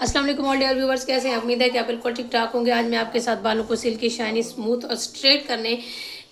अस्सलाम वालेकुम all dear viewers, कैसे हैं? उम्मीद है कि आप बिल्कुल ठीक ठाक होंगे। आज मैं आपके साथ बालों को सिल्की शाइनी स्मूथ और स्ट्रेट करने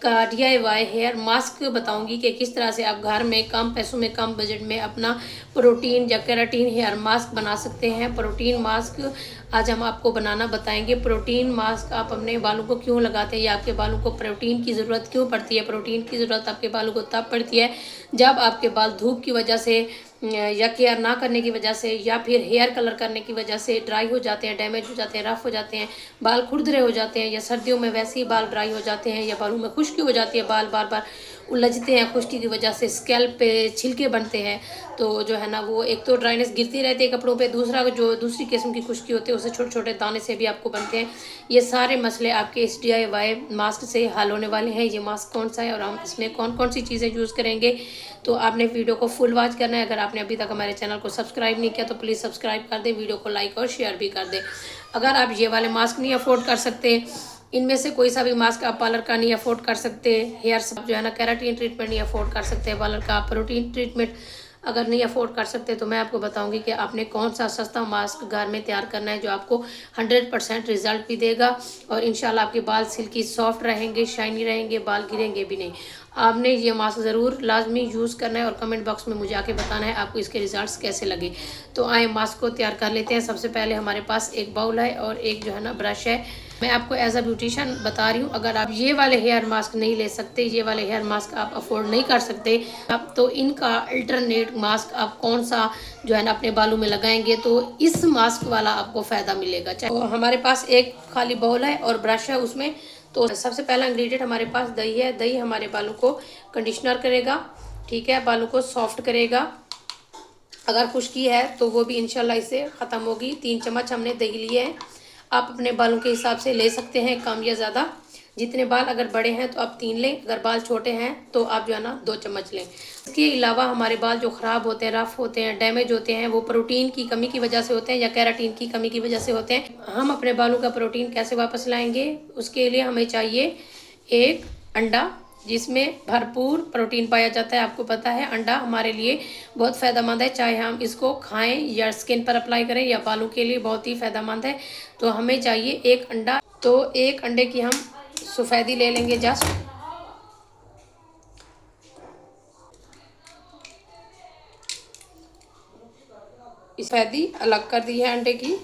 का DIY हेयर मास्क बताऊंगी कि किस तरह से आप घर में कम पैसों में कम बजट में अपना प्रोटीन या केराटिन हेयर मास्क बना सकते हैं। प्रोटीन मास्क आज हम आपको बनाना बताएंगे। प्रोटीन मास्क आप अपने बालों को क्यों लगाते हैं या आपके बालों को प्रोटीन की ज़रूरत क्यों पड़ती है। प्रोटीन की ज़रूरत आपके बालों को तब पड़ती है जब आपके बाल धूप की वजह से या केयर ना करने की वजह से या फिर हेयर कलर करने की वजह से ड्राई हो जाते हैं, डैमेज हो जाते हैं, रफ हो जाते हैं, बाल खुरदरे हो जाते हैं, या सर्दियों में वैसे ही बाल ड्राई हो जाते हैं, या बालों में खुश्की हो जाती है, बाल बार बार उलझते हैं, खुश्की की वजह से स्कैल्प पे छिलके बनते हैं। तो जो है ना वो एक तो ड्राइनेस गिरती रहती है कपड़ों पे, दूसरा जो दूसरी किस्म की खुश्की होती है उससे छोटे छोटे दाने से भी आपको बनते हैं। ये सारे मसले आपके इस DIY मास्क से हल होने वाले हैं। ये मास्क कौन सा है और हम इसमें कौन कौन सी चीज़ें यूज़ करेंगे, तो आपने वीडियो को फुल वॉच करना है। अगर आपने अभी तक हमारे चैनल को सब्सक्राइब नहीं किया तो प्लीज़ सब्सक्राइब कर दें, वीडियो को लाइक और शेयर भी कर दें। अगर आप ये वाले मास्क नहीं अफोर्ड कर सकते, इनमें से कोई सा भी मास्क आप पार्लर का नहीं अफोर्ड कर सकते, हेयर जो है ना केराटिन ट्रीटमेंट नहीं अफोर्ड कर सकते, पार्लर का प्रोटीन ट्रीटमेंट अगर नहीं अफोर्ड कर सकते, तो मैं आपको बताऊंगी कि आपने कौन सा सस्ता मास्क घर में तैयार करना है जो आपको 100% रिजल्ट भी देगा और इंशाल्लाह आपके बाल सिल्की सॉफ्ट रहेंगे, शाइनी रहेंगे, बाल गिरेंगे भी नहीं। आपने ये मास्क ज़रूर लाजमी यूज़ करना है और कमेंट बॉक्स में मुझे आके बताना है आपको इसके रिजल्ट्स कैसे लगे। तो आए मास्क को तैयार कर लेते हैं। सबसे पहले हमारे पास एक बाउल है और एक जो है ना ब्रश है। मैं आपको एज अ ब्यूटिशियन बता रही हूँ, अगर आप ये वाले हेयर मास्क नहीं ले सकते, ये वाले हेयर मास्क आप अफोर्ड नहीं कर सकते आप, तो इनका अल्टरनेट मास्क आप कौन सा जो है ना अपने बालों में लगाएंगे तो इस मास्क वाला आपको फ़ायदा मिलेगा। तो हमारे पास एक खाली बाउल है और ब्रश है उसमें। तो सबसे पहला इंग्रेडिएंट हमारे पास दही है। दही हमारे बालों को कंडीशनर करेगा, ठीक है, बालों को सॉफ्ट करेगा। अगर खुश्की है तो वो भी इंशाल्लाह इससे ख़त्म होगी। 3 चम्मच हमने दही लिए हैं। आप अपने बालों के हिसाब से ले सकते हैं, कम या ज़्यादा। जितने बाल अगर बड़े हैं तो आप 3 लें, अगर बाल छोटे हैं तो आप जो है ना 2 चम्मच लें। इसके अलावा हमारे बाल जो ख़राब होते हैं, रफ़ होते हैं, डैमेज होते हैं, वो प्रोटीन की कमी की वजह से होते हैं या केराटिन की कमी की वजह से होते हैं। हम अपने बालों का प्रोटीन कैसे वापस लाएंगे, उसके लिए हमें चाहिए एक अंडा जिसमें भरपूर प्रोटीन पाया जाता है। आपको पता है अंडा हमारे लिए बहुत फ़ायदेमंद है, चाहे हम इसको खाएं या स्किन पर अप्लाई करें या बालों के लिए बहुत ही फ़ायदेमंद है। तो हमें चाहिए एक अंडा। तो एक अंडे की हम सफ़ेदी ले लेंगे, जस्ट सफ़ेदी अलग कर दी है अंडे की।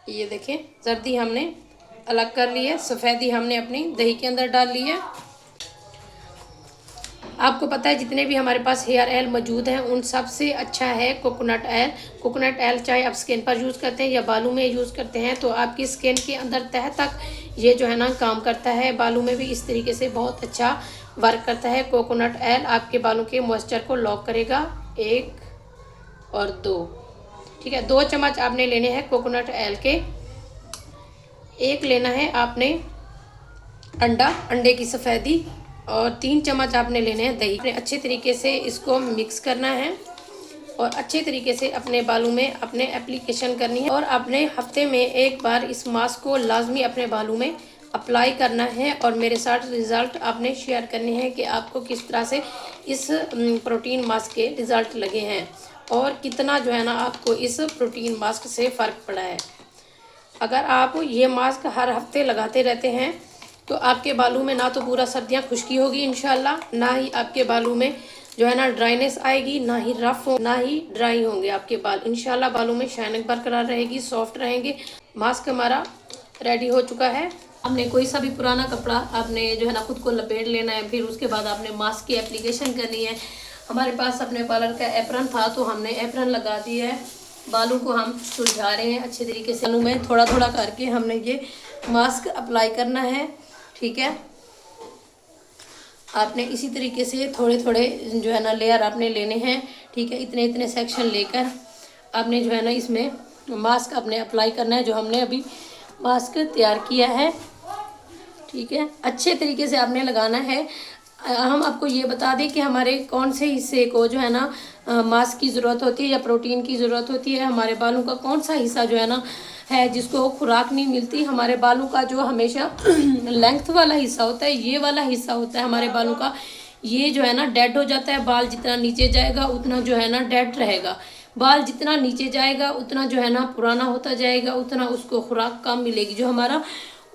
ये देखें, जर्दी हमने अलग कर ली है, सफ़ेदी हमने अपनी दही के अंदर डाल ली है। आपको पता है जितने भी हमारे पास हेयर ऑयल मौजूद हैं उन सब से अच्छा है कोकोनट ऑयल। कोकोनट ऑयल चाहे आप स्किन पर यूज़ करते हैं या बालों में यूज़ करते हैं तो आपकी स्किन के अंदर तह तक ये जो है ना काम करता है। बालों में भी इस तरीके से बहुत अच्छा वर्क करता है। कोकोनट ऑयल आपके बालों के मॉइस्चर को लॉक करेगा। 1 और 2, ठीक है, 2 चम्मच आपने लेने हैं कोकोनट ऑयल के। एक लेना है आपने अंडा, अंडे की सफ़ेदी, और 3 चम्मच आपने लेने हैं दही। अपने अच्छे तरीके से इसको मिक्स करना है और अच्छे तरीके से अपने बालों में अपने एप्लीकेशन करनी है और अपने हफ्ते में एक बार इस मास्क को लाजमी अपने बालों में अप्लाई करना है और मेरे साथ रिज़ल्ट आपने शेयर करने हैं कि आपको किस तरह से इस प्रोटीन मास्क के रिज़ल्ट लगे हैं और कितना जो है ना आपको इस प्रोटीन मास्क से फ़र्क पड़ा है। अगर आप ये मास्क हर हफ्ते लगाते रहते हैं तो आपके बालों में ना तो पूरा सर्दियाँ खुश्की होगी इंशाल्लाह, ना ही आपके बालों में जो है ना ड्राइनेस आएगी, ना ही रफ हो, ना ही ड्राई होंगे आपके बाल। इंशाल्लाह बालों में शाइनिंग बरकरार रहेगी, सॉफ्ट रहेंगे। मास्क हमारा रेडी हो चुका है। हमने कोई सा भी पुराना कपड़ा आपने जो है ना खुद को लपेट लेना है, फिर उसके बाद आपने मास्क की एप्लीकेशन करनी है। हमारे पास अपने पार्लर का एप्रन था तो हमने एप्रन लगा दिया है। बालों को हम सुलझा रहे हैं अच्छे तरीके से। बालों में थोड़ा थोड़ा करके हमने ये मास्क अप्लाई करना है, ठीक है। आपने इसी तरीके से थोड़े थोड़े जो है ना लेयर आपने लेने हैं, ठीक है। इतने इतने सेक्शन लेकर आपने जो है ना इसमें मास्क अपने अप्लाई करना है, जो हमने अभी मास्क तैयार किया है, ठीक है। अच्छे तरीके से आपने लगाना है। हम आपको ये बता दें कि हमारे कौन से हिस्से को जो है ना मास्क की ज़रूरत होती है या प्रोटीन की ज़रूरत होती है। हमारे बालों का कौन सा हिस्सा जो है ना है जिसको खुराक नहीं मिलती। हमारे बालों का जो हमेशा लेंथ वाला हिस्सा होता है, ये वाला हिस्सा होता है हमारे बालों का, ये जो है ना डेड हो जाता है। बाल जितना नीचे जाएगा उतना जो है ना डेड रहेगा। बाल जितना नीचे जाएगा उतना जो है ना पुराना होता जाएगा, उतना उसको खुराक कम मिलेगी। जो हमारा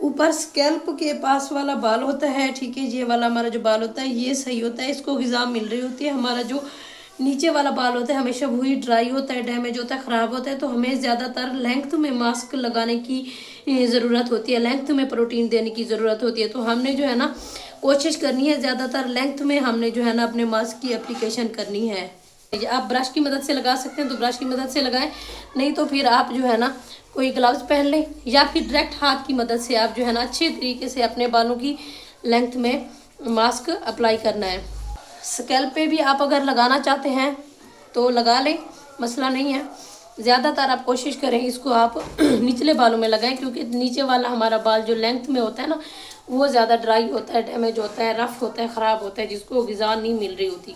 ऊपर स्कैल्प के पास वाला बाल होता है, ठीक है, ये वाला हमारा जो बाल होता है ये सही होता है, इसको ग़िज़ा मिल रही होती है। हमारा जो नीचे वाला बाल होता है हमेशा वही ड्राई होता है, डैमेज होता है, ख़राब होता है। तो हमें ज़्यादातर लेंथ में मास्क लगाने की ज़रूरत होती है, लेंथ में प्रोटीन देने की ज़रूरत होती है। तो हमने जो है ना कोशिश करनी है ज़्यादातर लेंथ में हमने जो है ना अपने मास्क की एप्लीकेशन करनी है। आप ब्रश की मदद से लगा सकते हैं तो ब्रश की मदद से लगाएं, नहीं तो फिर आप जो है ना कोई ग्लव्स पहन लें, या फिर डायरेक्ट हाथ की मदद से आप जो है ना अच्छे तरीके से अपने बालों की लेंथ में मास्क अप्लाई करना है। स्कैल्प पे भी आप अगर लगाना चाहते हैं तो लगा लें, मसला नहीं है। ज़्यादातर आप कोशिश करें इसको आप निचले बालों में लगाएं, क्योंकि नीचे वाला हमारा बाल जो लेंथ में होता है ना वो ज़्यादा ड्राई होता है, डैमेज होता है, रफ़ होता है, ख़राब होता है, जिसको ग़िज़ा नहीं मिल रही होती।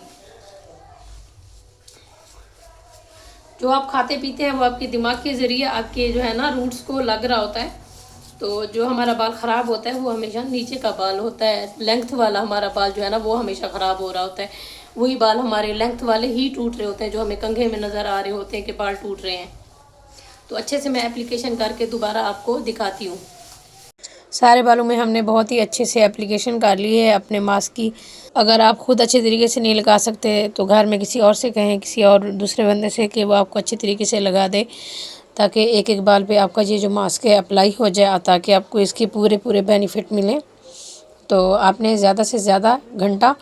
जो आप खाते पीते हैं वो आपके दिमाग के ज़रिए आपके जो है ना रूट्स को लग रहा होता है। तो जो हमारा बाल ख़राब होता है वो हमेशा नीचे का बाल होता है, लेंथ वाला हमारा बाल जो है ना वो हमेशा ख़राब हो रहा होता है। वही बाल हमारे लेंथ वाले ही टूट रहे होते हैं, जो हमें कंघे में नज़र आ रहे होते हैं कि बाल टूट रहे हैं। तो अच्छे से मैं एप्लीकेशन करके दोबारा आपको दिखाती हूँ। सारे बालों में हमने बहुत ही अच्छे से एप्लीकेशन कर ली है अपने मास्क की। अगर आप खुद अच्छे तरीके से नहीं लगा सकते तो घर में किसी और से कहें, किसी और दूसरे बंदे से, कि वो आपको अच्छे तरीके से लगा दे, ताकि एक एक बाल पे आपका ये जो मास्क है अप्लाई हो जाए, ताकि आपको इसके पूरे पूरे बेनिफिट मिलें। तो आपने ज़्यादा से ज़्यादा घंटा,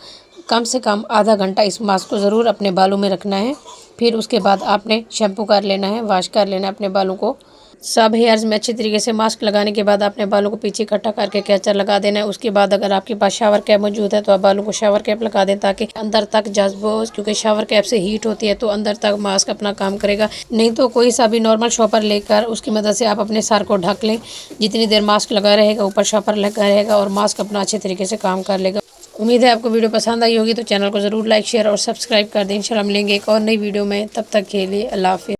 कम से कम आधा घंटा इस मास्क को ज़रूर अपने बालों में रखना है। फिर उसके बाद आपने शैम्पू कर लेना है, वॉश कर लेना है अपने बालों को। सब हेयर्स में अच्छे तरीके से मास्क लगाने के बाद आपने बालों को पीछे इकट्ठा करके कैचर लगा देना है। उसके बाद अगर आपके पास शावर कैप मौजूद है तो आप बालों को शावर कैप लगा दें, ताकि अंदर तक जज्ब हो, क्योंकि शावर कैप से हीट होती है तो अंदर तक मास्क अपना काम करेगा। नहीं तो कोई सा भी नॉर्मल शॉपर लेकर उसकी मदद से आप अपने सर को ढक लें। जितनी देर मास्क लगा रहेगा ऊपर शॉपर लगा रहेगा और मास्क अपना अच्छे तरीके से काम कर लेगा। उम्मीद है आपको वीडियो पसंद आई होगी, तो चैनल को ज़रूर लाइक, शेयर और सब्सक्राइब कर दें। इंशाल्लाह मिलेंगे एक और नई वीडियो में, तब तक के लिए अल्लाह हाफ़िज़।